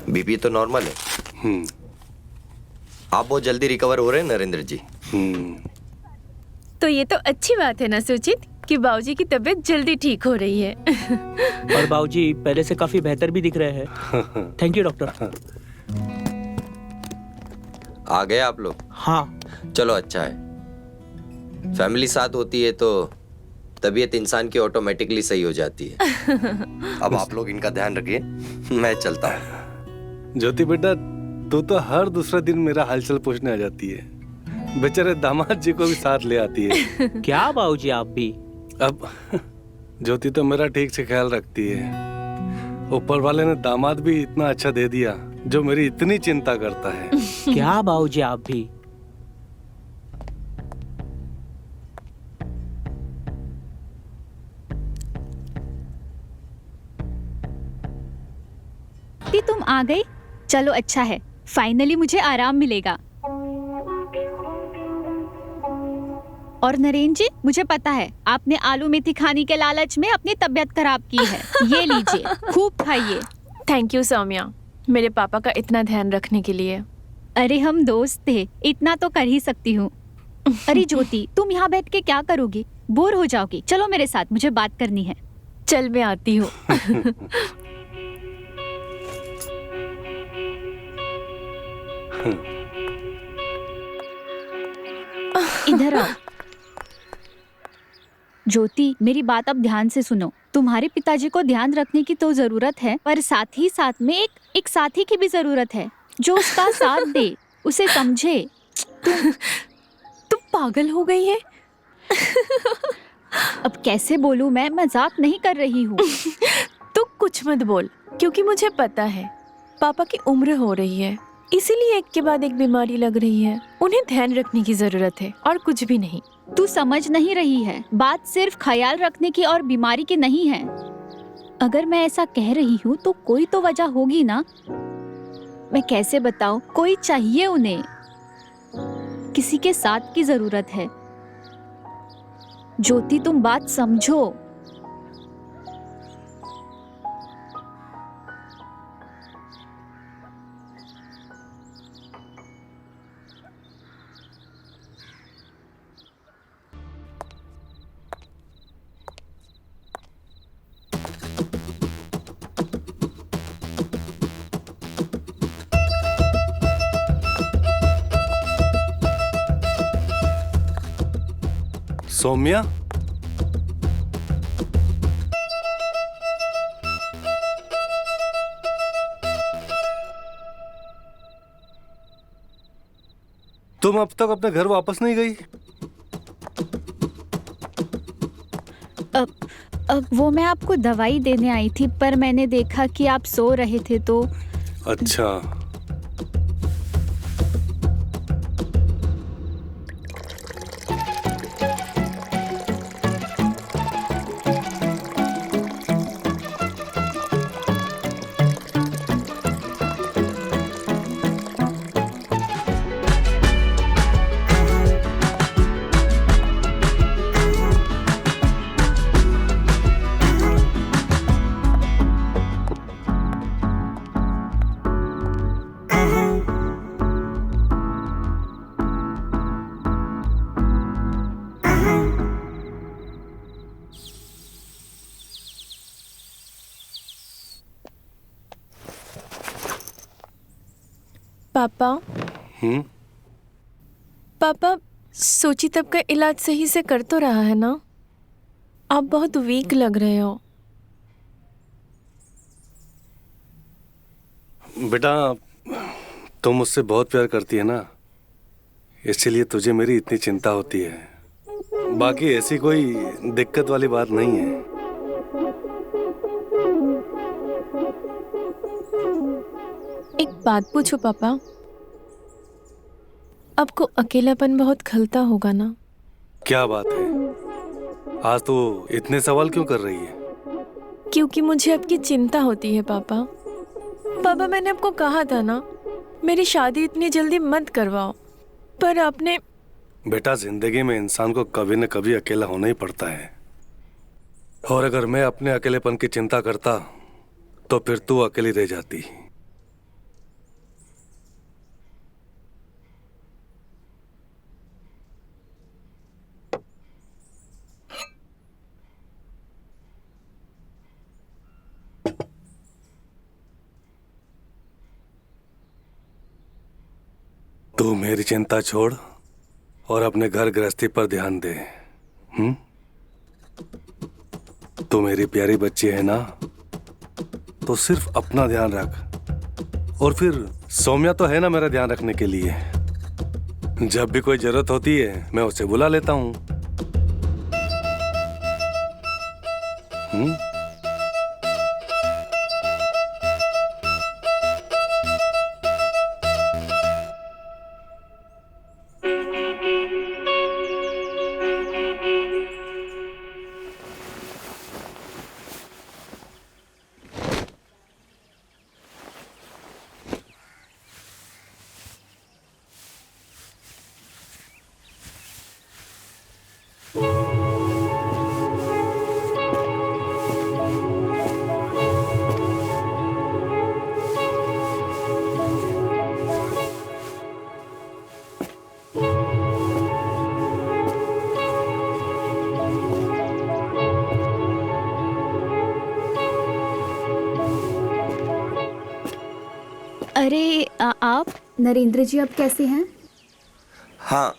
BP तो normal है। आप बहुत जल्दी रिकवर हो रहे हैं नरेंद्र जी। तो ये तो अच्छी बात है ना सुचित कि बाबूजी की तबीयत जल्दी ठीक हो रही है। और बाबूजी पहले से काफी बेहतर भी दिख रहे हैं। Thank you doctor. आ गए आप लोग? हाँ। चलो अच्छा है, फैमिली साथ होती है तो तबीयत इंसान की ऑटोमेटिकली सही हो जाती है। अब आप लोग इनका ध्यान रखिए, मैं चलता हूँ। ज्योति बेटा, तू तो हर दूसरा दिन मेरा हालचाल पूछने आ जाती है। बेचारे दामाद जी को भी साथ ले आती है। क्या बाबूजी आप भी? अब ज्योति तो मेरा ठीक से ख्याल रखती है। ऊपर वाले ने दामाद भी इतना अच्छा दे दिया जो मेरी इतनी चिंता करता है। क्या बाबूजी आप भी? तुम आ गई, चलो अच्छा है, फाइनली मुझे आराम मिलेगा। और नरेंद्र जी, मुझे पता है आपने आलू मेथी खाने के लालच में अपनी तबीयत खराब की है। ये लीजिए, खूब खाइए। थैंक यू सौम्या, मेरे पापा का इतना ध्यान रखने के लिए। अरे हम दोस्त थे, इतना तो कर ही सकती हूँ। अरे ज्योति, तुम यहाँ बैठ के क्या करोगी? बोर हो जाओगी। चलो मेरे साथ, मुझे बात करनी है। चल मैं आती हूँ। इधर आओ। ज्योति, मेरी बात अब ध्यान से सुनो। तुम्हारे पिताजी को ध्यान रखने की तो जरूरत है, पर साथ ही साथ में एक साथी की भी जरूरत है जो उसका साथ दे, उसे समझे। तुम पागल हो गई है? अब कैसे बोलूं मैं मजाक नहीं कर रही हूँ। तू कुछ मत बोल, क्योंकि मुझे पता है पापा की उम्र हो रही है, इसीलिए एक के बाद एक बीमारी लग रही है। उन्हें ध्यान रखने की जरूरत है और कुछ भी नहीं। तू समझ नहीं रही है, बात सिर्फ ख्याल रखने की और बीमारी की नहीं है। अगर मैं ऐसा कह रही हूँ तो कोई तो वजह होगी ना। मैं कैसे बताऊँ, कोई चाहिए उन्हें, किसी के साथ की जरूरत है। ज्योति, तुम बात समझो। सौम्या, तुम अब तक अपने घर वापस नहीं गई? अब वो मैं आपको दवाई देने आई थी, पर मैंने देखा कि आप सो रहे थे तो। अच्छा। पापा। पापा, सोची तब का इलाज सही से कर तो रहा है ना? आप बहुत वीक लग रहे हो। बेटा, तुम मुझसे बहुत प्यार करती है ना, इसीलिए तुझे मेरी इतनी चिंता होती है। बाकी ऐसी कोई दिक्कत वाली बात नहीं है। एक बात पूछो पापा, आपको अकेलापन बहुत खलता होगा ना? क्या बात है, आज तो इतने सवाल क्यों कर रही है? क्योंकि मुझे आपकी चिंता होती है पापा। पापा, मैंने आपको कहा था ना, मेरी शादी इतनी जल्दी मत करवाओ, पर आपने। बेटा, जिंदगी में इंसान को कभी न कभी अकेला होना ही पड़ता है, और अगर मैं अपने अकेलेपन की चिंता करता तो फिर तू अकेली रह जाती। तू मेरी चिंता छोड़ और अपने घर गृहस्थी पर ध्यान दे। तू मेरी प्यारी बच्ची है ना, तो सिर्फ अपना ध्यान रख। और फिर सौम्या तो है ना मेरा ध्यान रखने के लिए। जब भी कोई जरूरत होती है मैं उसे बुला लेता हूँ। अरे आप नरेंद्र जी अब कैसे हैं? हाँ,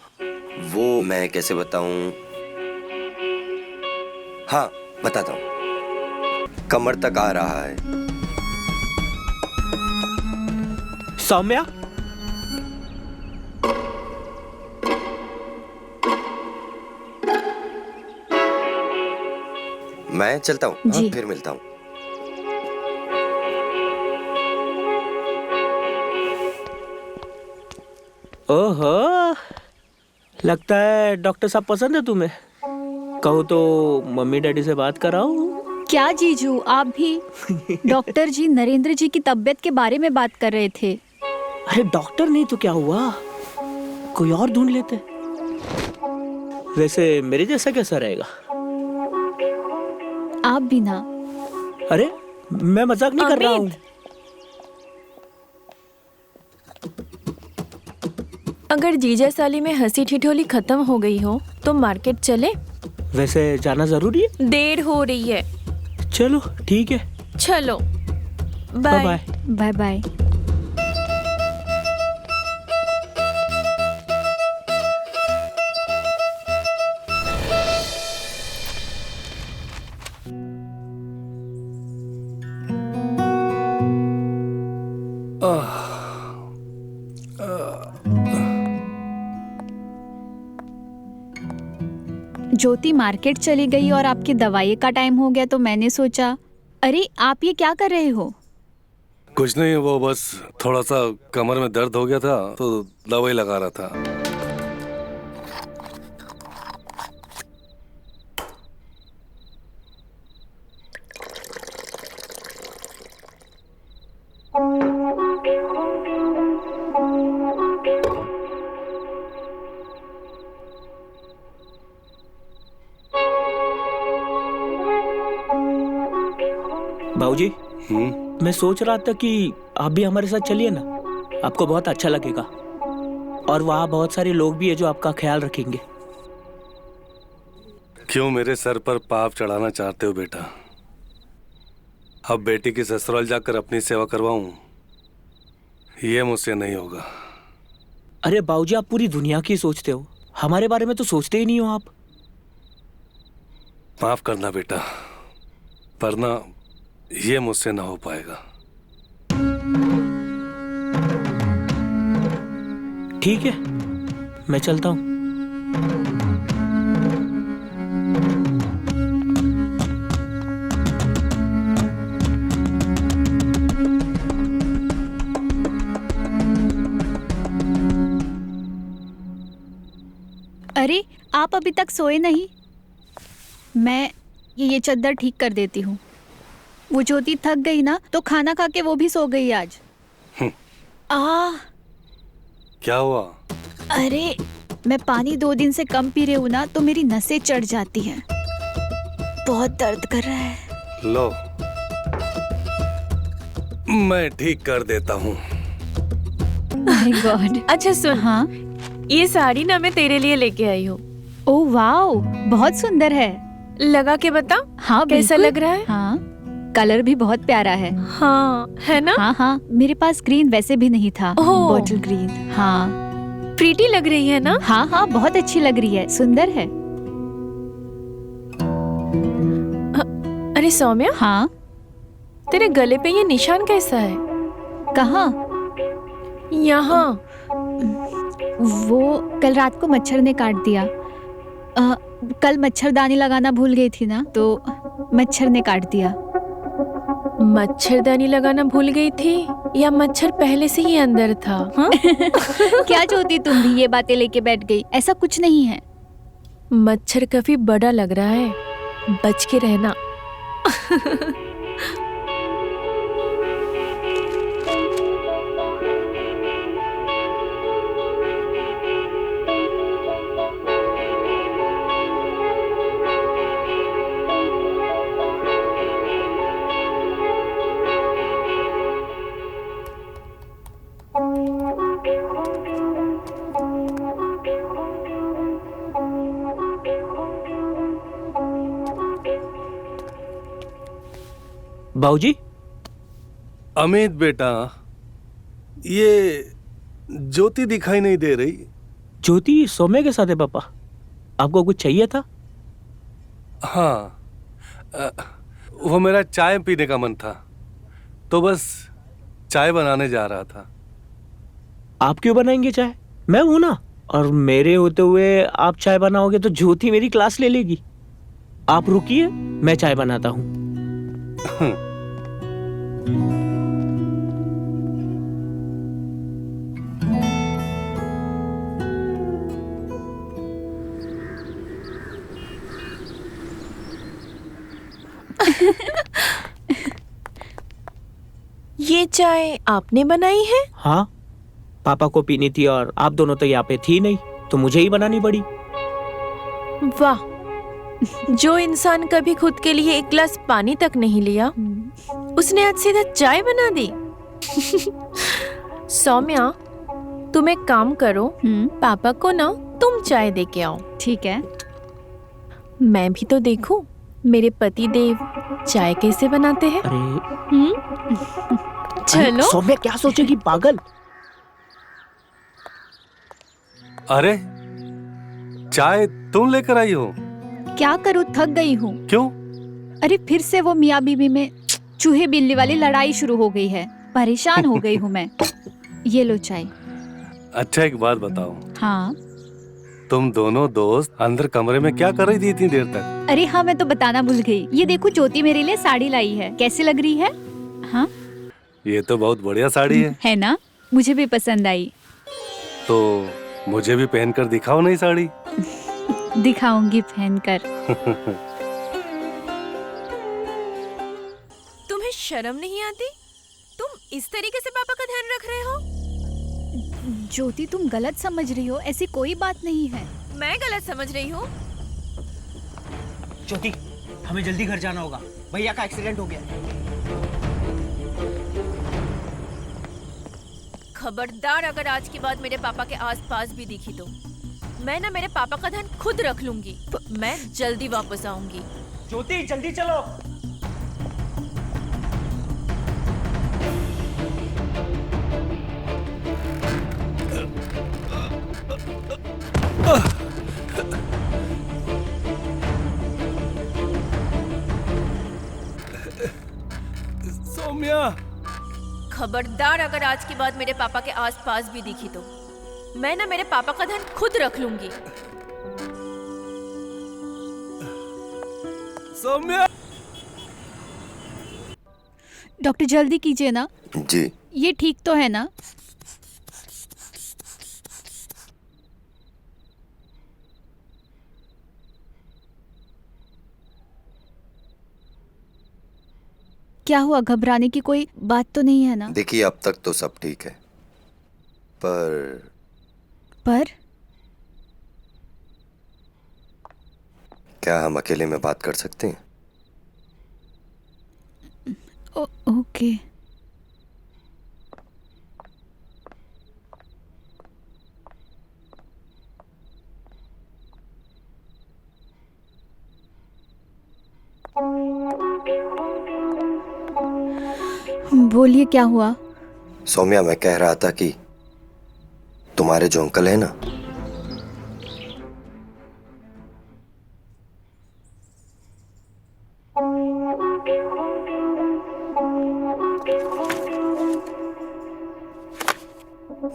वो मैं कैसे बताऊं? हाँ, बताता हूँ। कमर तक आ रहा है। सौम्या, मैं चलता हूँ। हाँ, जी। फिर मिलता हूँ। ओहो, लगता है डॉक्टर साहब पसंद है तुम्हें। कहो तो मम्मी डैडी से बात कराओ। क्या जीजू, आप भी? डॉक्टर जी नरेंद्र जी की तबीयत के बारे में बात कर रहे थे। अरे डॉक्टर नहीं तो क्या हुआ, कोई और ढूंढ लेते। वैसे मेरे जैसा कैसा रहेगा? आप भी ना। अरे मैं मजाक नहीं कर रहा हूँ। अगर जीजा साली में हंसी ठिठोली खत्म हो गई हो तो मार्केट चले? वैसे जाना जरूरी है? देर हो रही है। चलो ठीक है, चलो, bye bye. Bye. Bye bye. Jyoti market चली गई और आपकी दवाई का टाइम हो गया, तो मैंने सोचा। अरे आप ये क्या कर रहे हो? कुछ नहीं, वो बस थोड़ा सा कमर में दर्द हो गया था तो दवाई लगा रहा था। बाबूजी, मैं सोच रहा था कि आप भी हमारे साथ चलिए ना, आपको बहुत अच्छा लगेगा। और वहाँ बहुत सारे लोग भी है जो आपका ख्याल रखेंगे। क्यों मेरे सर पर पाप चढ़ाना चाहते हो बेटा? अब बेटी की ससुराल जाकर अपनी सेवा करवाऊं, ये मुझसे नहीं होगा। अरे बाबूजी, आप पूरी दुनिया की सोचते हो, हमारे बारे में तो सोचते ही नहीं हो आप। माफ करना बेटा, पर ना ये मुझसे ना हो पाएगा। ठीक है, मैं चलता हूँ। अरे आप अभी तक सोए नहीं? मैं ये चद्दर ठीक कर देती हूँ। वो ज्योति थक गई ना, तो खाना खा के वो भी सो गई आज। क्या हुआ? अरे मैं पानी 2 दिन से कम पी रही हूँ ना, तो मेरी नसें चढ़ जाती हैं। बहुत दर्द कर रहा है। लो, मैं ठीक कर देता हूँ। My God. अच्छा सुन, हाँ, ये साड़ी ना मैं तेरे लिए लेके आई हूँ। ओह वाओ, बहुत सुंदर है। लगा के बता। हाँ, कैसा बिल्कुल। लग रहा है? हाँ, कलर भी बहुत प्यारा है। हाँ, है ना? हाँ हाँ, मेरे पास ग्रीन वैसे भी नहीं था। ओह। Bottle green. हाँ प्रीटी लग रही है ना? हाँ हाँ, बहुत अच्छी लग रही है, सुंदर है। अरे सौम्या, हाँ, तेरे गले पे ये निशान कैसा है? कहाँ? यहाँ। वो कल रात को मच्छर ने काट दिया। कल मच्छरदानी लगाना भूल गई थी ना, तो मच्छर ने काट दिया। मच्छरदानी लगाना भूल गई थी या मच्छर पहले से ही अंदर था? हाँ? क्या ज्योति, तुम भी ये बातें लेके बैठ गई? ऐसा कुछ नहीं है। मच्छर काफी बड़ा लग रहा है, बच के रहना। बाबूजी, अमित बेटा, ये ज्योति दिखाई नहीं दे रही। ज्योति सौम्या के साथ है पापा। आपको कुछ चाहिए था? हाँ, वो मेरा चाय पीने का मन था, तो बस चाय बनाने जा रहा था। आप क्यों बनाएंगे चाय? मैं हूं ना। और मेरे होते हुए आप चाय बनाओगे तो ज्योति मेरी क्लास ले लेगी। आप रुकिए, मैं चाय बनाता हूँ। ये चाय आपने बनाई है? हाँ, पापा को पीनी थी और आप दोनों तो यहाँ पे थी नहीं, तो मुझे ही बनानी पड़ी। वाह, जो इंसान कभी खुद के लिए एक गिलास पानी तक नहीं लिया, उसने आज सीधा चाय बना दी। सौम्या, तुम एक काम करो, पापा को ना तुम चाय दे के आओ। ठीक है। मैं भी तो देखूं मेरे पति देव चाय कैसे बनाते हैं। अरे चलो। सौम्या क्या सोचेगी, पागल। अरे, चाय तुम लेकर आई हो? क्या करूँ, थक गई हूँ। क्यों? अरे फिर से वो मियाँ बीवी में चूहे बिल्ली वाली लड़ाई शुरू हो गई है। परेशान हो गई हूँ मैं। ये लो चाय। अच्छा, एक बात बताओ। हाँ। तुम दोनों दोस्त अंदर कमरे में क्या कर रही थी इतनी देर तक? अरे हाँ, मैं तो बताना भूल गई। ये देखो, ज्योति मेरे लिए साड़ी लाई है, कैसी लग रही है? हाँ, ये तो बहुत बढ़िया साड़ी है ना? मुझे भी पसंद आई। तो मुझे भी पहनकर दिखाओ नई साड़ी। दिखाऊंगी पहनकर। तुम्हें शर्म नहीं आती? तुम इस तरीके से पापा का ध्यान रख रहे हो? ज्योति, तुम गलत समझ रही हो, ऐसी कोई बात नहीं है। मैं गलत समझ रही हूँ? ज्योति, हमें जल्दी घर जाना होगा, भैया का एक्सीडेंट हो गया। खबरदार, अगर आज के बाद मेरे पापा के आसपास भी दिखी तो मैं ना मेरे पापा का ध्यान खुद रख लूंगी। मैं जल्दी वापस आऊंगी। ज्योति, जल्दी चलो। सौम्या, खबरदार, अगर आज के बाद मेरे पापा के आसपास भी दिखी तो मैं ना मेरे पापा का ध्यान खुद रख लूंगी। सौम्या। डॉक्टर, जल्दी कीजिए ना। जी। ये ठीक तो है ना? क्या हुआ, घबराने की कोई बात तो नहीं है ना? देखिए, अब तक तो सब ठीक है, पर क्या हम अकेले में बात कर सकते हैं? ओके। बोलिए, क्या हुआ? सौम्या, मैं कह रहा था कि तुम तुम्हारे जो अंकल है ना,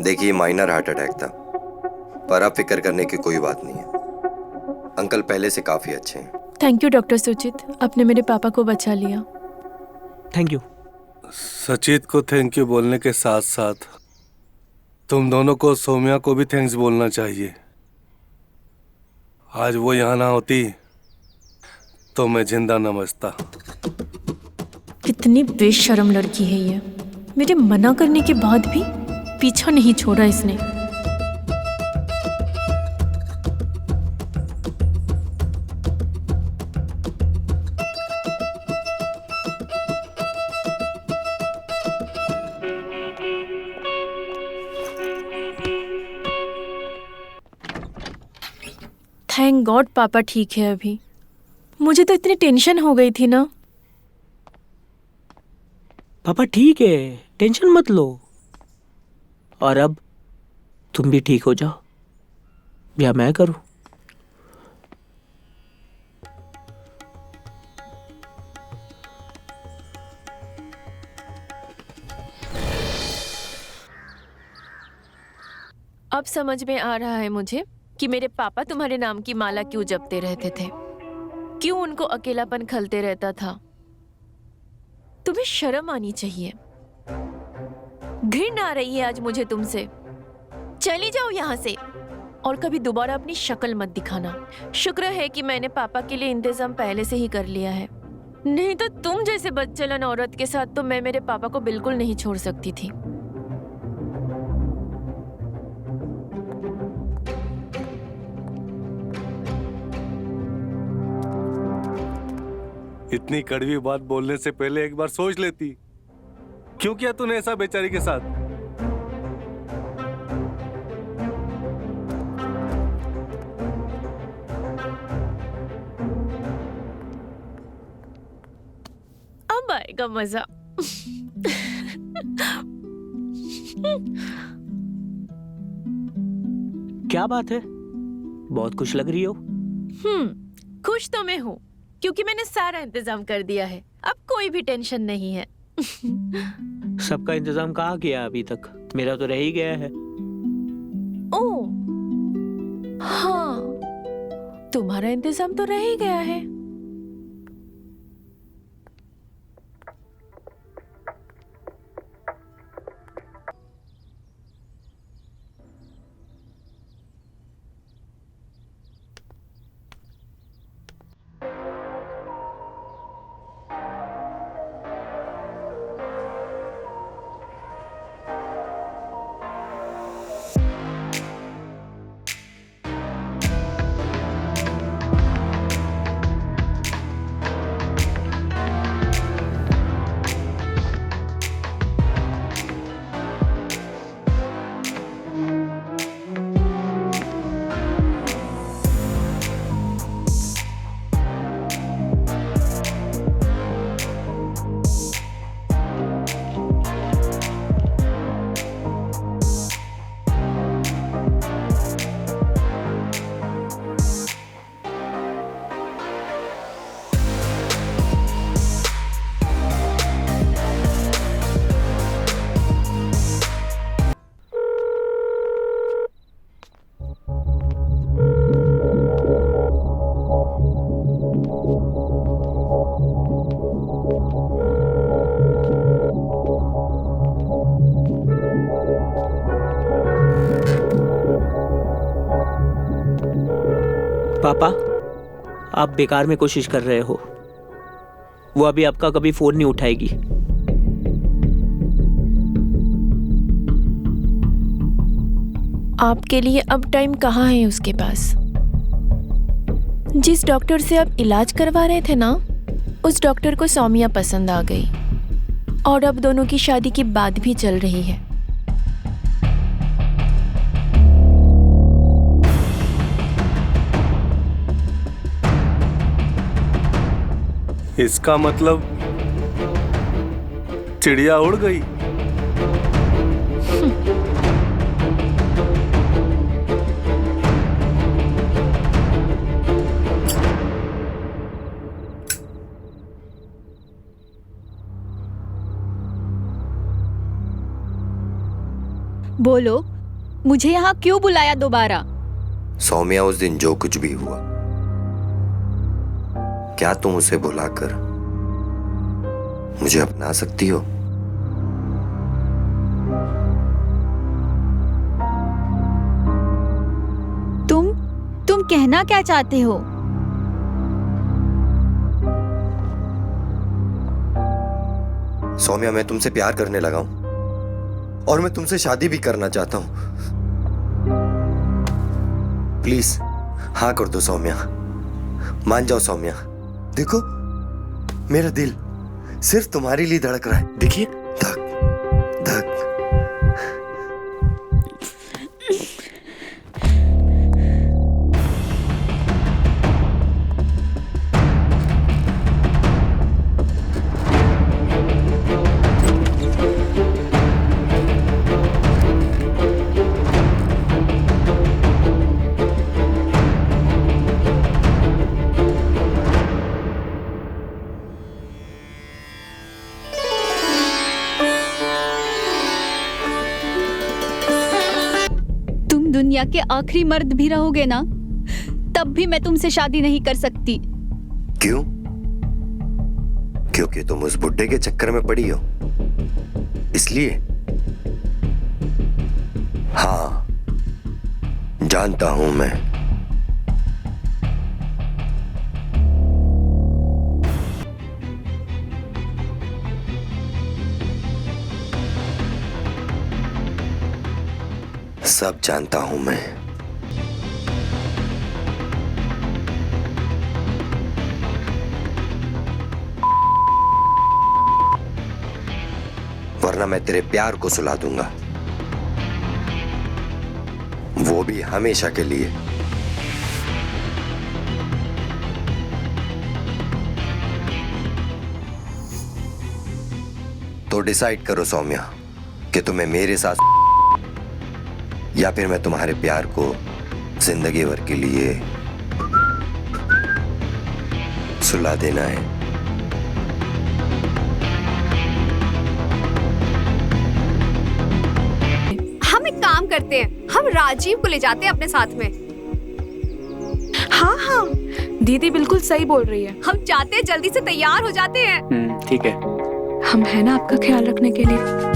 देखिए माइनर हार्ट अटैक था, पर अब फिक्र करने की कोई बात नहीं है। अंकल पहले से काफी अच्छे हैं। थैंक यू डॉक्टर सुचित, आपने मेरे पापा को बचा लिया। Thank you. सचित को थैंक यू बोलने के साथ साथ तुम दोनों को, सौम्या को भी थैंक्स बोलना चाहिए। आज वो यहाँ ना होती तो मैं जिंदा न बचता। कितनी बेशर्म लड़की है ये, मेरे मना करने के बाद भी पीछा नहीं छोड़ा इसने। थैंक गॉड पापा ठीक है अभी। मुझे तो इतनी टेंशन हो गई थी ना। पापा ठीक है, टेंशन मत लो। और अब तुम भी ठीक हो जाओ या मैं करूं? अब समझ में आ रहा है मुझे कि मेरे पापा तुम्हारे नाम की माला क्यों जपते रहते थे, क्यों उनको अकेलापन खलते रहता था। तुम्हें शर्म आनी चाहिए। घृणा आ रही है आज मुझे तुमसे। चली जाओ यहाँ से और कभी दोबारा अपनी शक्ल मत दिखाना। शुक्र है कि मैंने पापा के लिए इंतजाम पहले से ही कर लिया है, नहीं तो तुम जैसे बदचलन औरत के साथ तो मैं मेरे पापा को बिल्कुल नहीं छोड़ सकती थी। इतनी कड़वी बात बोलने से पहले एक बार सोच लेती। क्यों किया तूने ऐसा बेचारी के साथ? अब आएगा मजा। क्या बात है, बहुत खुश लग रही हो। खुश तो मैं हूँ क्योंकि मैंने सारा इंतजाम कर दिया है। अब कोई भी टेंशन नहीं है। सबका इंतजाम कहाँ किया अभी तक? मेरा तो रह ही गया है। ओह हाँ, तुम्हारा इंतजाम तो रह ही गया है। पापा, आप बेकार में कोशिश कर रहे हो। वो अभी आपका कभी फोन नहीं उठाएगी। आपके लिए अब टाइम कहाँ है उसके पास? जिस डॉक्टर से आप इलाज करवा रहे थे ना, उस डॉक्टर को सौम्या पसंद आ गई और अब दोनों की शादी की बात भी चल रही है। इसका मतलब चिड़िया उड़ गई। बोलो, मुझे यहाँ क्यों बुलाया दोबारा? सौम्या, उस दिन जो कुछ भी हुआ, क्या तुम उसे बुलाकर मुझे अपना सकती हो? तुम कहना क्या चाहते हो? सौम्या, मैं तुमसे प्यार करने लगा हूं और मैं तुमसे शादी भी करना चाहता हूं। प्लीज हाँ कर दो सौम्या, मान जाओ सौम्या। देखो, मेरा दिल सिर्फ तुम्हारे लिए धड़क रहा है। देखिए, धक धक। दुनिया के आखिरी मर्द भी रहोगे ना, तब भी मैं तुमसे शादी नहीं कर सकती। क्यों? क्योंकि तुम उस बुड्ढे के चक्कर में पड़ी हो, इसलिए? हाँ, जानता हूं मैं। सब जानता हूं मैं। वरना मैं तेरे प्यार को सुला दूंगा, वो भी हमेशा के लिए। तो डिसाइड करो सौम्या कि तुम्हें मेरे साथ या फिर मैं तुम्हारे प्यार को जिंदगी भर के लिए सुला देना है। हम एक काम करते हैं, हम राजीव को ले जाते हैं अपने साथ में। हाँ हाँ, दीदी बिल्कुल सही बोल रही है। हम जाते हैं, जल्दी से तैयार हो जाते हैं। ठीक है। हम है ना आपका ख्याल रखने के लिए।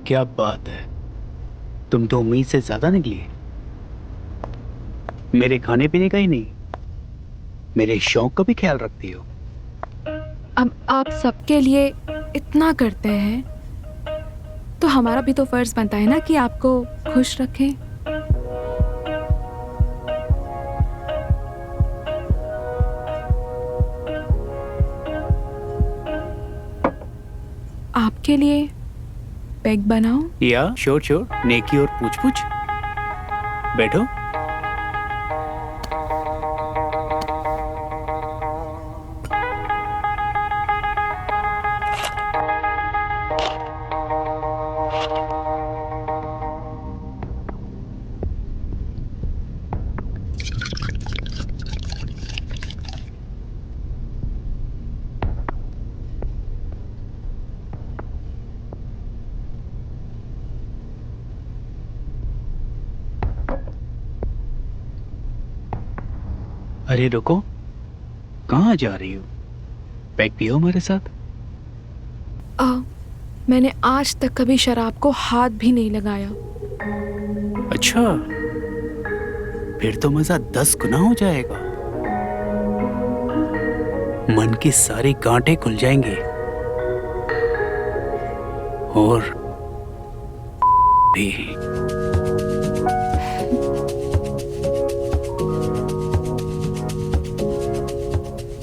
क्या बात है, तुम तो उम्मीद से ज्यादा निकली। मेरे खाने पीने का ही नहीं, मेरे शौक का भी ख्याल रखती हो। अब आप सबके लिए इतना करते हैं तो हमारा भी तो फर्ज बनता है ना कि आपको खुश रखें। आपके लिए पैक बनाओ? या श्योर श्योर, नेकी और पूछ पूछ। बैठो। अरे रुको, कहाँ जा रही हो? पैक पियो हमारे साथ। मैंने आज तक कभी शराब को हाथ भी नहीं लगाया। अच्छा, फिर तो मजा 10 गुना हो जाएगा। मन की सारी गांठें खुल जाएंगी और भी।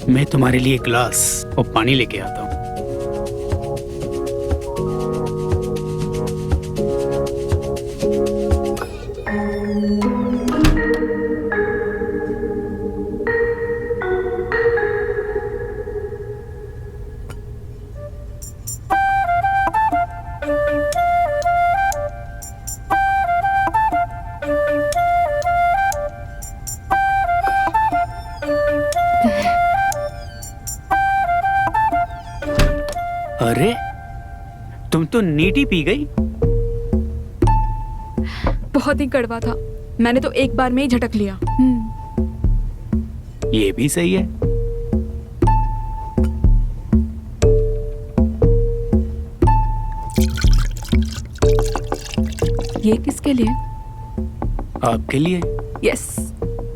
मैं तुम्हारे लिए एक ग्लास और पानी लेके आता हूँ। अरे तुम तो नीटी पी गई। बहुत ही कड़वा था, मैंने तो एक बार में ही झटक लिया। ये भी सही है। ये किसके लिए? आपके लिए। Yes,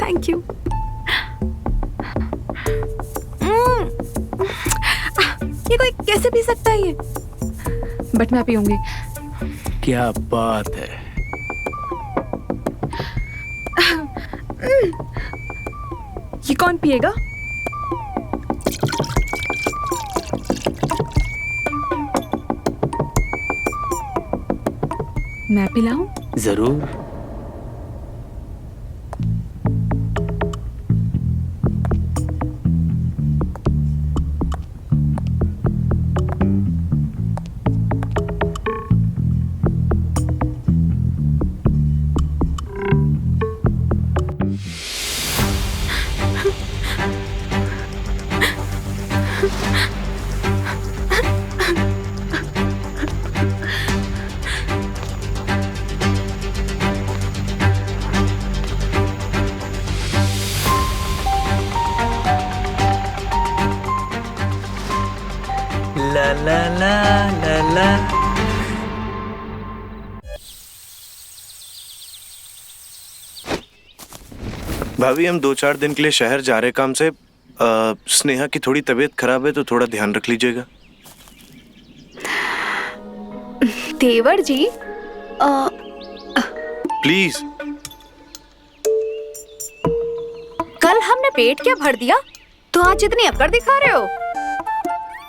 thank you. ये कोई कैसे पी सकता है ये? बट मैं पीऊंगी। क्या बात है। ये कौन पिएगा? मैं पिलाऊं? जरूर। ला ला ला ला ला। भाभी हम 2-4 दिन के लिए शहर जा रहे काम से। स्नेहा की थोड़ी तबीयत खराब है तो थोड़ा ध्यान रख लीजिएगा। देवर जी प्लीज। कल हमने पेट क्या भर दिया तो आज इतनी अकड़ दिखा रहे हो।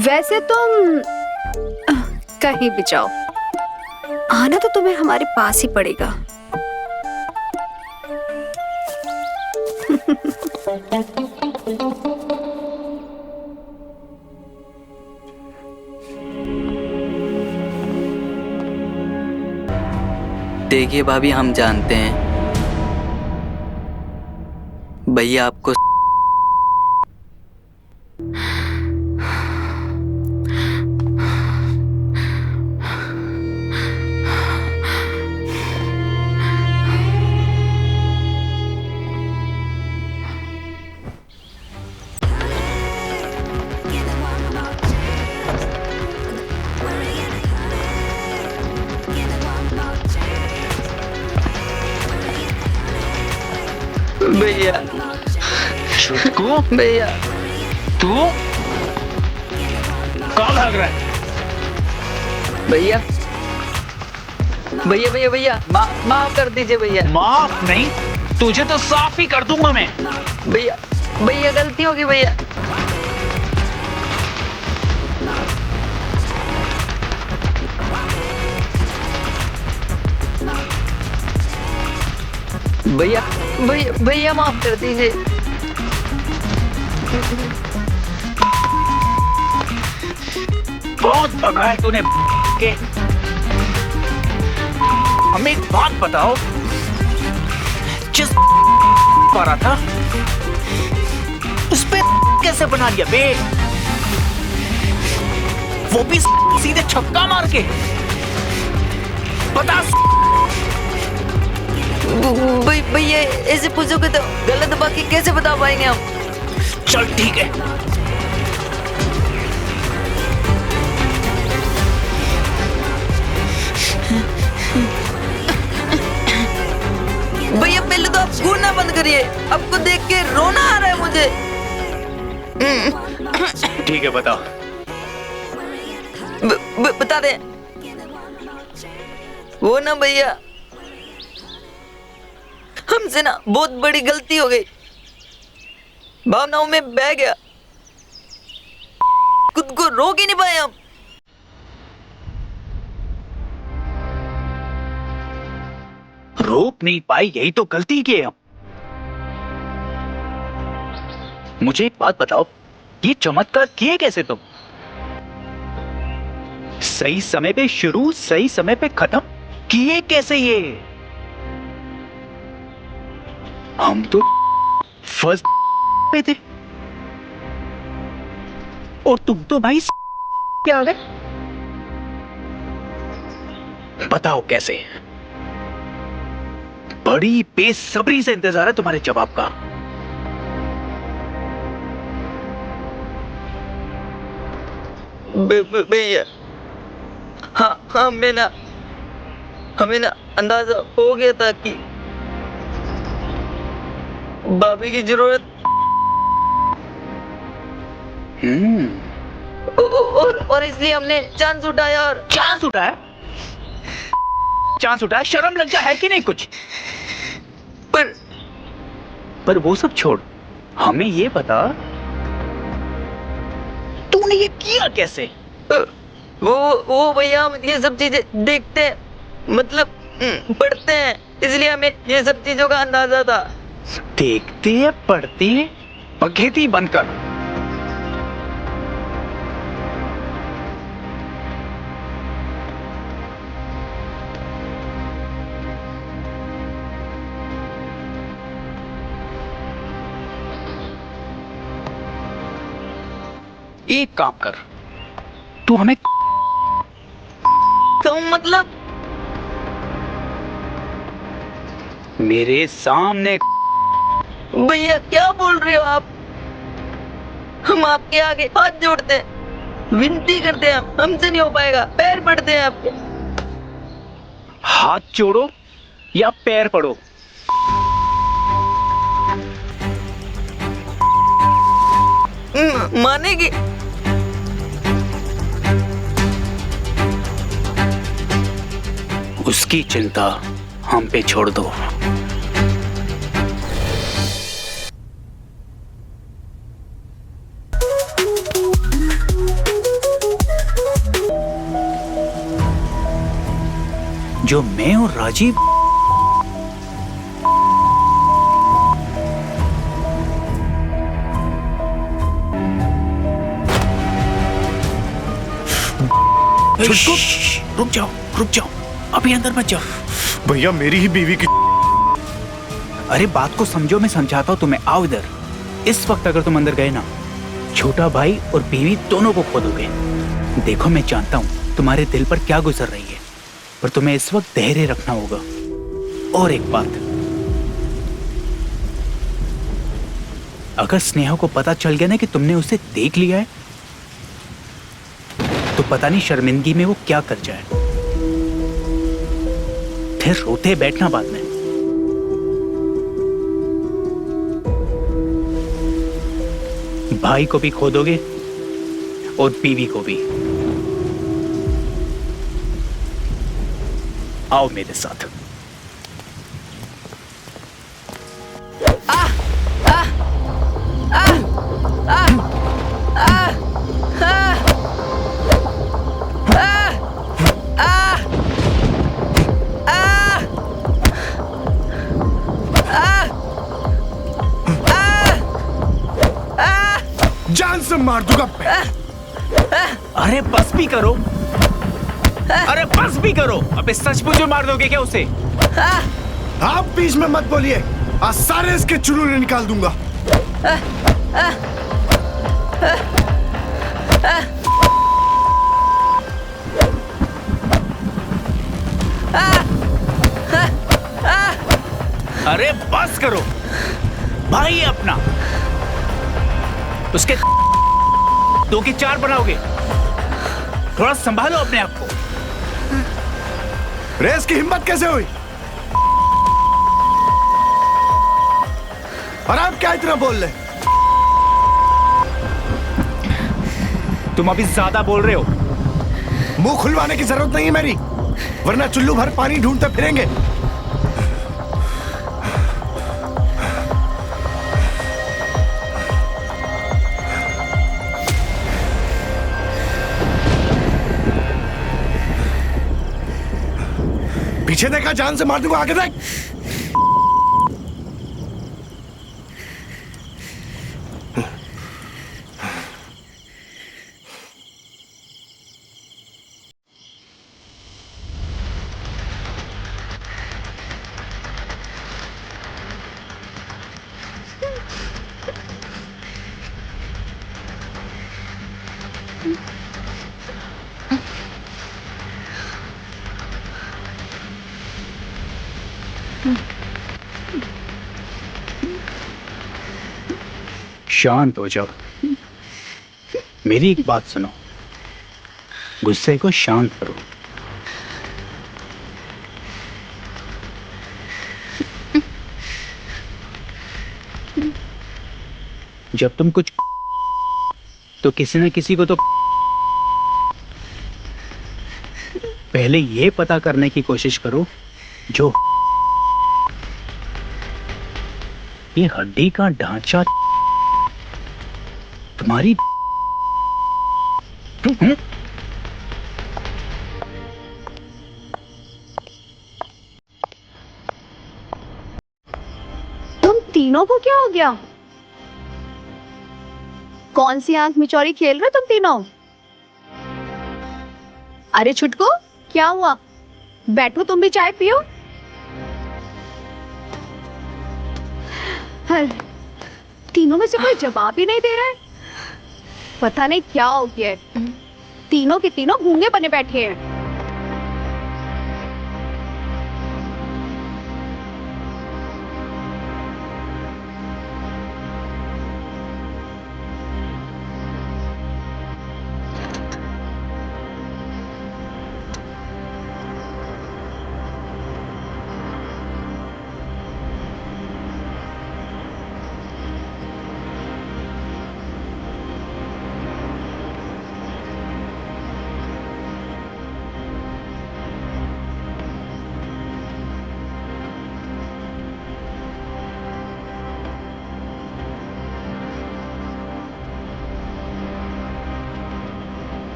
वैसे तुम कहीं भी जाओ, आना तो तुम्हें हमारे पास ही पड़ेगा। देखिए भाभी, हम जानते हैं भैया आपको भैया भैया तू कहाँ भाग रहा है? भैया भैया भैया भैया माफ कर दीजिए भैया। माफ नहीं, तुझे तो साफ ही कर दूंगा मैं। भैया भैया गलती होगी भैया। भैया भैया भैया माफ कर दीजिए। बहुत भगा है तूने के। हमें एक बात बताओ, जिस पा रहा था उस पे कैसे बना लिया बे? वो भी सीधे छक्का मार के। बता। भैया ऐसे पूछोगे तो गलत बाकी कैसे बता पाएंगे हम? चल ठीक है। भैया पहले तो आप घूरना बंद करिए, आपको देख के रोना आ रहा है मुझे। ठीक है बताओ। बता दे। वो ना भैया, हमसे ना बहुत बड़ी गलती हो गई, भावनाओं में बह गया। खुद को रोक ही नहीं पाए हम। रोक नहीं पाए, यही तो गलती की है हम। मुझे एक बात बताओ, ये चमत्कार किए कैसे तुम? सही समय पे शुरू, सही समय पे खत्म किए कैसे ये? हम तो फर्स्ट पे थे और तुम तो भाई क्या आ गए? बताओ कैसे? बड़ी बेसब्री से इंतजार है तुम्हारे जवाब का। भैया, हाँ हमें ना अंदाजा हो गया था कि भाभी की जरूरत और इसलिए हमने चांस उठाया। और चांस उठाया? चांस उठाया? शर्म लग जा है कि नहीं कुछ? पर वो सब छोड़, हमें ये बता तूने ये किया कैसे? वो भैया, हम ये सब चीजें देखते हैं, मतलब पढ़ते हैं, इसलिए हमें ये सब चीजों का अंदाजा था। देखते हैं, पढ़ते हैं, बखेती बंद कर। एक काम कर, तू हमें तो मतलब मेरे सामने भैया क्या बोल रहे हो आप? हम आपके आगे हाथ जोड़ते हैं, विनती करते हैं, हमसे नहीं हो पाएगा, पैर पड़ते हैं आपके। हाथ जोड़ो या पैर पड़ो, मानेगी? उसकी चिंता हम पे छोड़ दो। जो मैं और राजीव रुक जाओ, अभी अंदर मत जाओ। भैया मेरी ही बीवी की। अरे बात को समझो, मैं समझाता हूँ तुम्हें। आओ इधर। इस वक्त अगर तुम अंदर गए ना, छोटा भाई और बीवी दोनों को खो दोगे। देखो मैं जानता हूँ तुम्हारे दिल पर क्या गुजर रही है, पर तुम्हें इस वक्त धैर्य रखना होगा। और एक बात, अगर स्नेहा को पता चल गया ना कि तुमने उसे देख लिया है, तो पता नहीं शर्मिंदगी में वो क्या कर जाए। फिर रोते बैठना बाद में। भाई को भी खो दोगे और बीवी को भी। आओ मेरे साथ। जान से मार दूंगा। अरे बस भी करो, अरे बस भी करो। अबे सचमुच में मार दोगे क्या उसे? आप बीच में मत बोलिए, आज सारे इसके चुलूले निकाल दूंगा। अरे बस करो, भाई है अपना, उसके 2 की 4 बनाओगे। थोड़ा संभालो अपने आप को। रेस की हिम्मत कैसे हुई? और आप क्या इतना बोल रहे? तुम अभी ज्यादा बोल रहे हो। मुंह खुलवाने की जरूरत नहीं है मेरी, वरना चुल्लू भर पानी ढूंढते फिरेंगे। पीछे देखा, जान से मार दूंगा, आगे देख। शांत हो जाओ। मेरी एक बात सुनो, गुस्से को शांत करो। जब तुम कुछ तो किसी न किसी को तो पहले ये पता करने की कोशिश करो जो ये हड्डी का ढांचा तुम्हारी तुम तीनों को क्या हो गया? कौन सी आंख मिचौरी खेल रहे हो तुम तीनों? अरे छुटकू, क्या हुआ? बैठो, तुम भी चाय पियो। तीनों में से कोई जवाब ही नहीं दे रहा है। पता नहीं क्या हो गया है। तीनों के तीनों गूंगे बने बैठे हैं।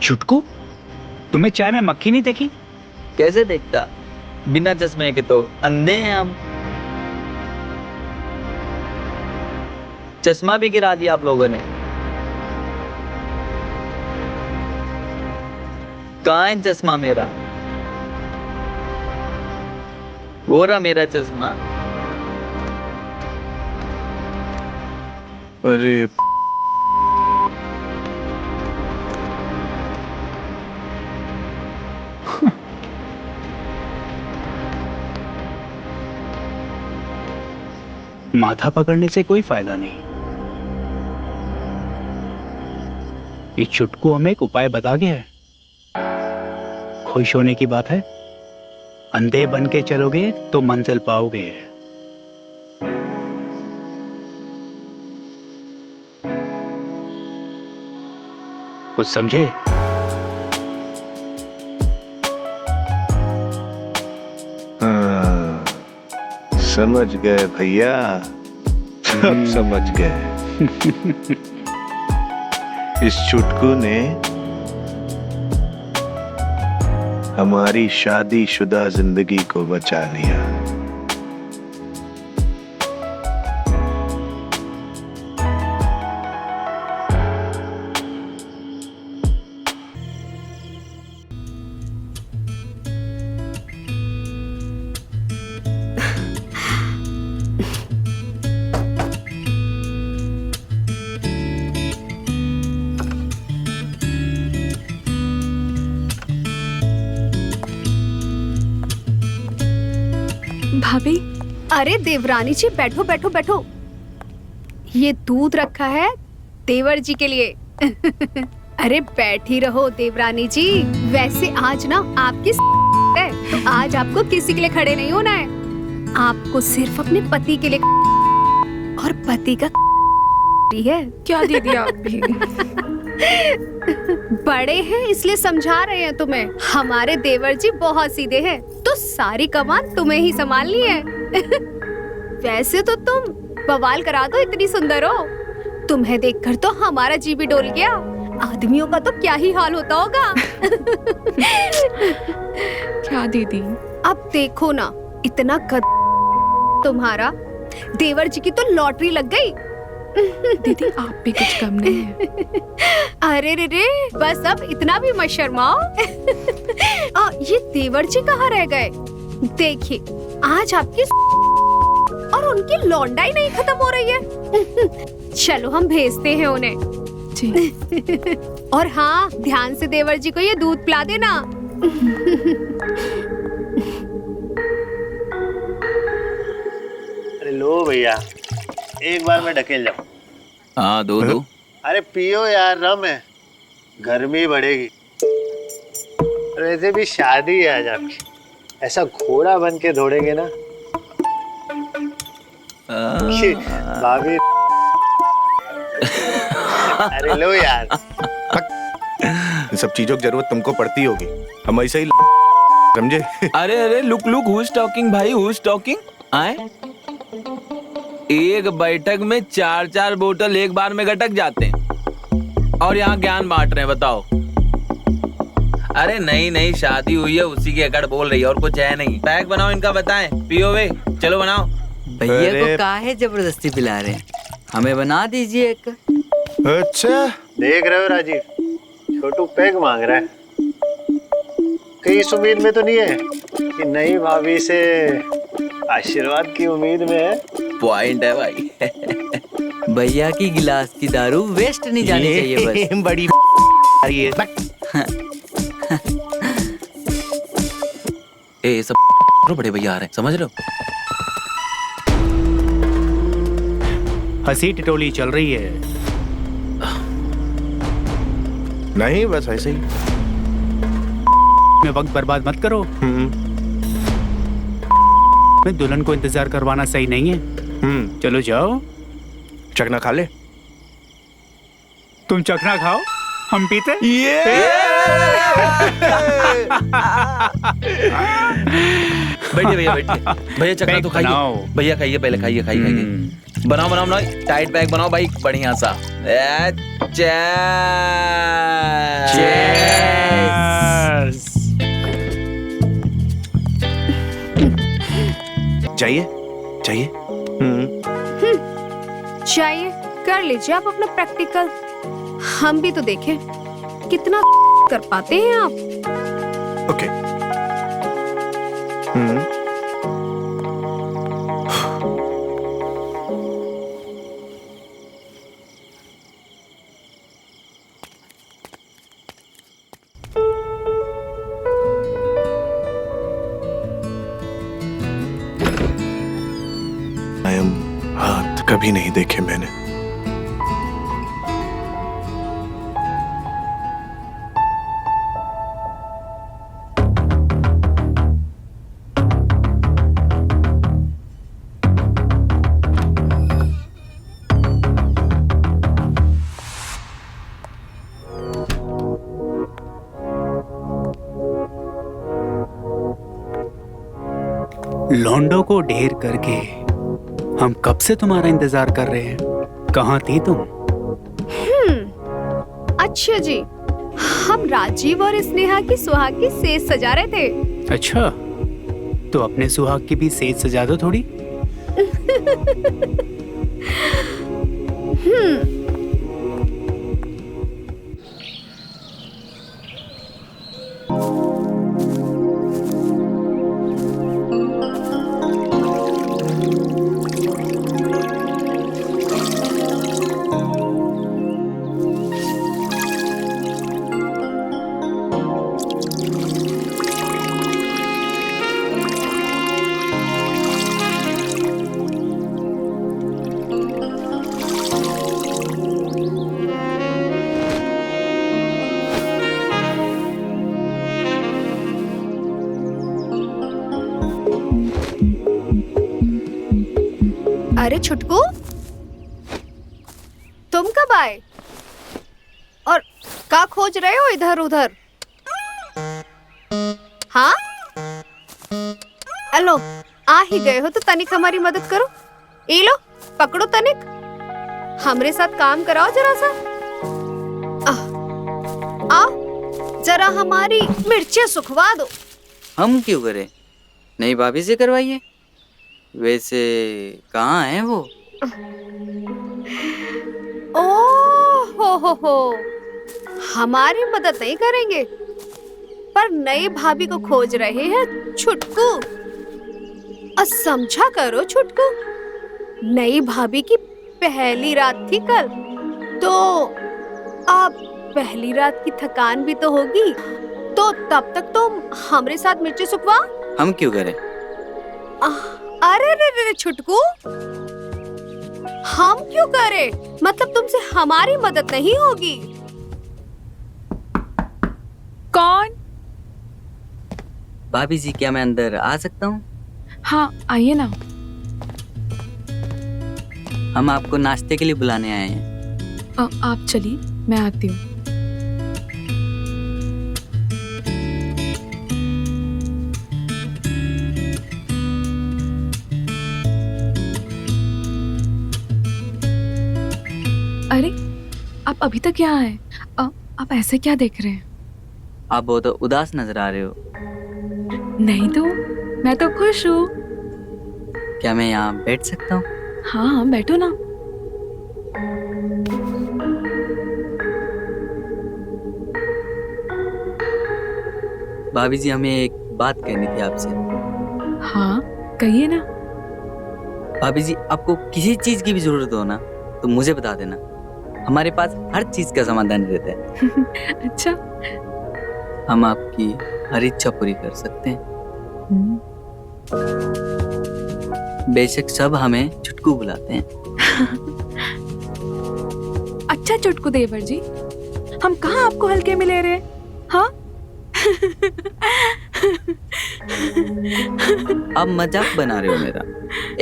छुटकू, तुम्हें चाय में मक्खी नहीं देखी? कैसे देखता, बिना चश्मे के तो अंधे हैं हम। चश्मा भी गिरा दिया आप लोगों ने। कहाँ है चश्मा मेरा? वो रहा मेरा चश्मा। अरे माथा पकड़ने से कोई फायदा नहीं। ये छुटकू हमें एक उपाय बता गया है। खुश होने की बात है, अंधे बन के चलोगे तो मंजिल पाओगे। कुछ समझे? हाँ, समझ गए भैया, सब समझ गए। इस छुटकू ने हमारी शादीशुदा जिंदगी को बचा लिया। भाभी। अरे देवरानी जी, बैठो बैठो बैठो। ये दूध रखा है देवर जी के लिए। अरे बैठी रहो देवरानी जी। वैसे आज ना आपकी है, तो आज आपको किसी के लिए खड़े नहीं होना है। आपको सिर्फ अपने पति के लिए, और पति का है। क्या दीदी आप भी? बड़े हैं इसलिए समझा रहे हैं तुम्हें। हमारे देवर जी बहुत सीधे हैं, तो सारी कमान तुम्हें ही संभालनी है। वैसे तो तुम बवाल करा दो, इतनी सुंदर हो। तुम्हें देखकर तो हमारा जी भी डोल गया। आदमियों का तो क्या ही हाल होता होगा। क्या दीदी? अब देखो ना, इतना कद तुम्हारा, देवर जी की तो लॉटरी लग गई। दीदी आप भी कुछ कम नहीं है। अरे रे रे, बस अब इतना भी मत शर्माओ। ये देवर जी कहाँ रह गए? देखिए, आज आपकी और उनकी लौंडाई नहीं खत्म हो रही है। चलो हम भेजते हैं उन्हें। जी। और हाँ, ध्यान से देवर जी को ये दूध पिला देना। अरे लो भैया, एक बार में ढकेल जाऊं। हाँ दो दो। अरे पियो यार, रम है, गर्मी बढ़ेगी। वैसे भी शादी है आज आपकी, ऐसा घोड़ा बन के दौड़ेंगे ना कि भाभी। अरे लो यार, इन सब चीजों की जरूरत तुमको पड़ती होगी, हम ऐसे ही समझे। अरे अरे look look, who is talking भाई, हु इज टॉकिंग? आए एक बैठक में 4-4 बोतल एक बार में गटक जाते हैं और यहाँ ज्ञान बांट रहे हैं, बताओ। अरे नहीं नहीं, शादी हुई है उसी की अकड़ बोल रही है, और कुछ है नहीं। पैक बनाओ इनका, बताएं। पियो वे, चलो बनाओ। भैया को काहे जबरदस्ती पिला रहे हैं, हमें बना दीजिए एक। अच्छा देख रहे हो राजीव, छोटू पैग मांग रहा है। कहीं इस उम्मीद में तो नहीं है कि नई भाभी से आशीर्वाद की उम्मीद में है। पॉइंट है भाई। भैया की गिलास की दारू वेस्ट नहीं जानी चाहिए बस। बड़ी ए सब बड़े भैया आ रहे हैं, समझ रहे हो? हंसी टिटोली चल रही है। नहीं, बस ऐसे ही। में वक्त बर्बाद मत करो। में दुल्हन को इंतजार करवाना सही नहीं है। चलो जाओ, चखना खा ले। तुम चखना खाओ, हम पीते। बैठिए भैया, बैठिए भैया, चखना तो खाइए। भैया खाइए, पहले खाइए, खाइए। बनाओ बनाओ बनाओ, टाइट पैक बनाओ भाई, बढ़िया सा। चाहिए चाहिए। चाहिए, कर लीजिए आप अपना प्रैक्टिकल। हम भी तो देखें कितना कर पाते हैं आप। ओके। हाथ कभी नहीं देखे मैंने। लौंडों को ढेर करके हम कब से तुम्हारा इंतजार कर रहे हैं। कहाँ थी तुम? अच्छा जी, हम राजीव और स्नेहा की सुहाग की सेज सजा रहे थे। अच्छा, तो अपने सुहाग की भी सेज सजा दो थोड़ी। अरे छुटकू, तुम कब आए और क्या खोज रहे हो इधर उधर? हाँ, चलो आ ही गए हो तो तनिक हमारी मदद करो। ये लो पकड़ो तनिक, हमरे साथ काम कराओ जरा सा। आओ जरा हमारी मिर्चें सुखवा दो। हम क्यों करें, नई भाभी से करवाइए। वैसे कहाँ है वो? ओ हो, हमारी मदद नहीं करेंगे पर नई भाभी को खोज रहे हैं छुटकू। समझा करो छुटकू, नई भाभी की पहली रात थी कल, तो अब पहली रात की थकान भी तो होगी, तो तब तक तुम हमरे साथ मिर्ची सुखवा। हम क्यों करें? अरे रे छुटकू, हम क्यों करें? मतलब तुमसे हमारी मदद नहीं होगी। कौन? भाभी जी, क्या मैं अंदर आ सकता हूँ? हाँ आइए ना। हम आपको नाश्ते के लिए बुलाने आए हैं। आप चलिए, मैं आती हूँ। अरे आप अभी तक यहाँ हैं? आप ऐसे क्या देख रहे हैं? आप बहुत उदास नजर आ रहे हो। नहीं तो, मैं तो खुश हूँ। क्या मैं यहाँ बैठ सकता हूँ? हाँ बैठो ना। भाभी जी, हमें एक बात कहनी थी आपसे। हाँ कहिए ना। भाभी जी, आपको किसी चीज की भी जरूरत हो ना तो मुझे बता देना, हमारे पास हर चीज का समाधान रहता है। अच्छा, हम आपकी हर इच्छा पूरी कर सकते हैं। बेशक सब हमें छुटकू बुलाते हैं। अच्छा चुटकू देवर जी, हम कहाँ आपको हल्के में ले रहे हैं? हाँ आप मजाक बना रहे हो मेरा,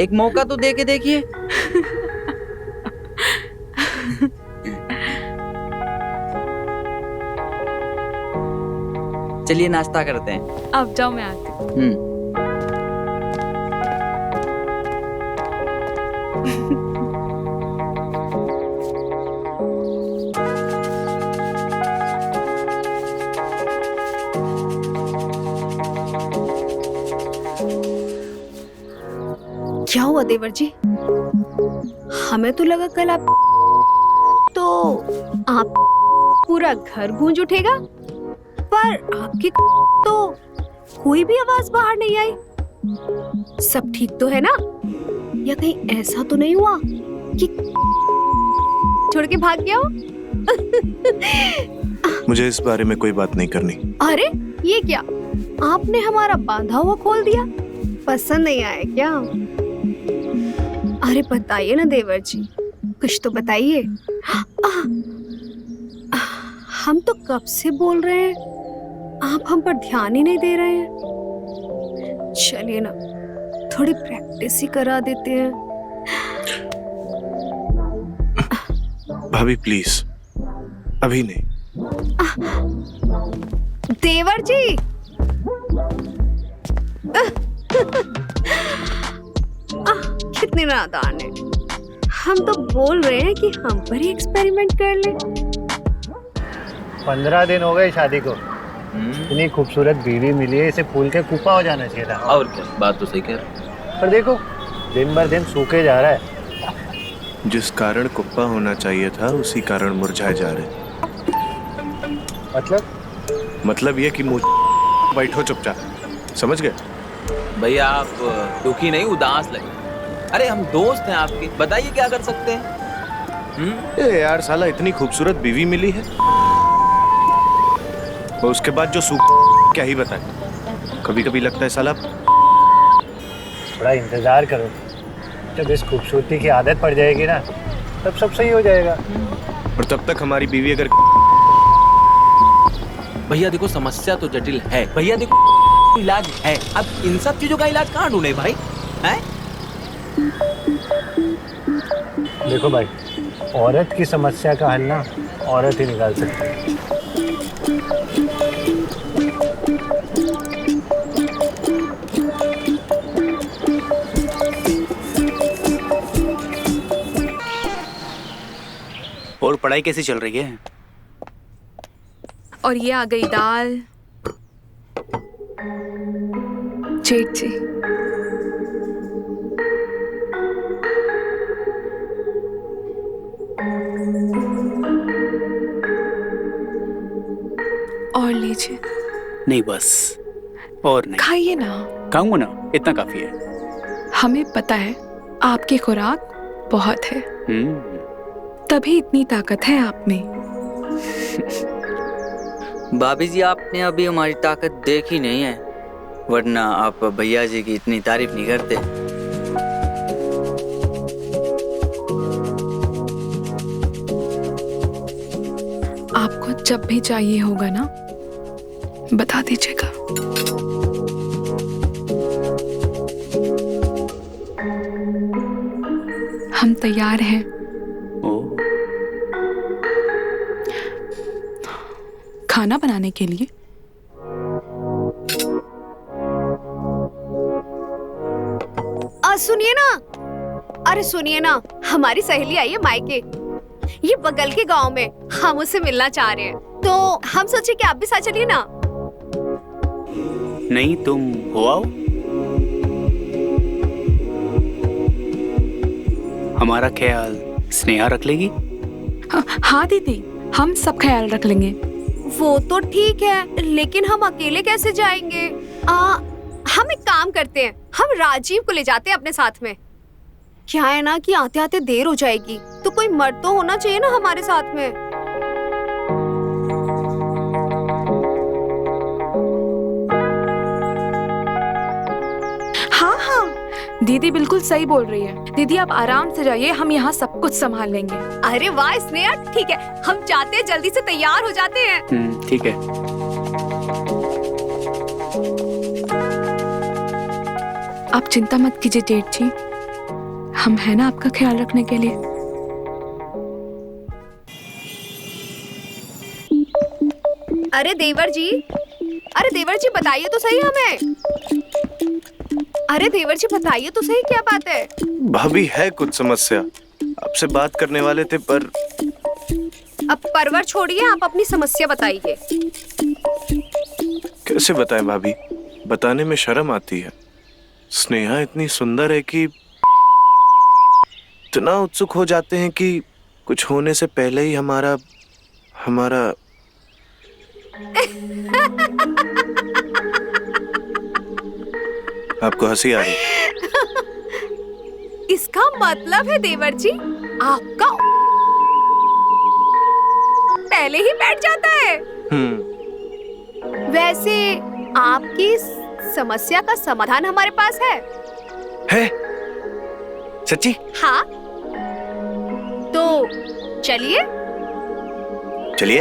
एक मौका तो दे के देखिए। चलिए नाश्ता करते हैं। आप जाओ, मैं आती हूँ। क्या हुआ देवर जी? हमें तो लगा कल आप पूरा घर गूंज उठेगा, पर आपकी तो कोई भी आवाज बाहर नहीं आई। सब ठीक तो है ना? या कहीं ऐसा तो नहीं हुआ कि छोड़ के भाग गया हो? मुझे इस बारे में कोई बात नहीं करनी। अरे ये क्या, आपने हमारा बांधा हुआ खोल दिया? पसंद नहीं आया क्या? अरे बताइए ना देवर जी, कुछ तो बताइए। हम तो कब से बोल रहे हैं, आप हम पर ध्यान ही नहीं दे रहे हैं। चलिए ना, थोड़ी प्रैक्टिस ही करा देते हैं। भाभी प्लीज, अभी नहीं। देवर जी कितने नादान है। हम तो बोल रहे हैं कि हम पर ही एक्सपेरिमेंट कर ले। 15 दिन हो गए शादी को, इतनी खूबसूरत बीवी मिली है, इसे फूल के कुपा हो जाना चाहिए था। और क्या, बात तो सही कह रहे। पर देखो दिन भर दिन सूखे जा रहा है। जिस कारण कुप्पा होना चाहिए था उसी कारण मुरझाए जा रहे। मतलब ये कि बैठो चुपचाप, समझ गए? भैया आप दुखी नहीं, उदास लगे। अरे हम दोस्त हैं आपके, बताइए क्या कर सकते हैं? ए यार साला, इतनी खूबसूरत बीवी मिली है और उसके बाद जो क्या ही बताए। कभी कभी लगता है साला, थोड़ा इंतजार करो, जब इस खूबसूरती की आदत पड़ जाएगी ना तब सब सही हो जाएगा। और तब तक हमारी बीवी अगर भैया देखो, समस्या तो जटिल है। भैया देखो, इलाज है। अब इन सब चीजों का इलाज कहाँ ढूंढे भाई? हैं? देखो भाई, औरत की समस्या का हल ना औरत ही निकाल सकती है। पढ़ाई कैसी चल रही है? और ये आ गई दाल। जेठ जी, और लीजिए। नहीं बस, और नहीं। खाइए ना। खाऊंगा ना, इतना काफी है। हमें पता है आपकी खुराक बहुत है, तभी इतनी ताकत है आप में। भाभी जी, आपने अभी हमारी ताकत देखी नहीं है, वरना आप भैया जी की इतनी तारीफ नहीं करते। आपको जब भी चाहिए होगा ना, बता दीजिएगा। हम तैयार हैं। खाना बनाने के लिए। सुनिए ना, अरे सुनिए ना, हमारी सहेली आई है मायके, ये बगल के गांव में। हम उससे मिलना चाह रहे हैं, तो हम सोचे कि आप भी साथ चलिए ना। नहीं, तुम हो आओ। हमारा ख्याल स्नेहा रख लेगी। हाँ दीदी, हम सब ख्याल रख लेंगे। वो तो ठीक है, लेकिन हम अकेले कैसे जाएंगे? हम एक काम करते हैं, हम राजीव को ले जाते हैं अपने साथ में। क्या है ना कि आते आते देर हो जाएगी, तो कोई मर्द तो होना चाहिए ना हमारे साथ में। हाँ हाँ, दीदी बिल्कुल सही बोल रही है। दीदी आप आराम से जाइए, हम यहाँ सब कुछ संभाल लेंगे। अरे वाह स्नेहा, ठीक है, हम जाते हैं, जल्दी से तैयार हो जाते हैं। ठीक है। आप चिंता मत कीजिए जेठ जी, हम है ना आपका ख्याल रखने के लिए। अरे देवर जी, बताइए तो सही हमें। अरे देवर जी बताइए तो सही, क्या बात है? भाभी है कुछ समस्या, आपसे बात करने वाले थे पर। अब परवर छोड़िए, आप अपनी समस्या बताइए। कैसे बताएं भाभी, बताने में शर्म आती है। स्नेहा इतनी सुंदर है कि इतना उत्सुक हो जाते हैं कि कुछ होने से पहले ही हमारा आपको हंसी आ रही? इसका मतलब है देवर जी, आपका पहले ही बैठ जाता है। वैसे आपकी समस्या का समाधान हमारे पास है। सच्ची? हाँ, तो चलिए। चलिए।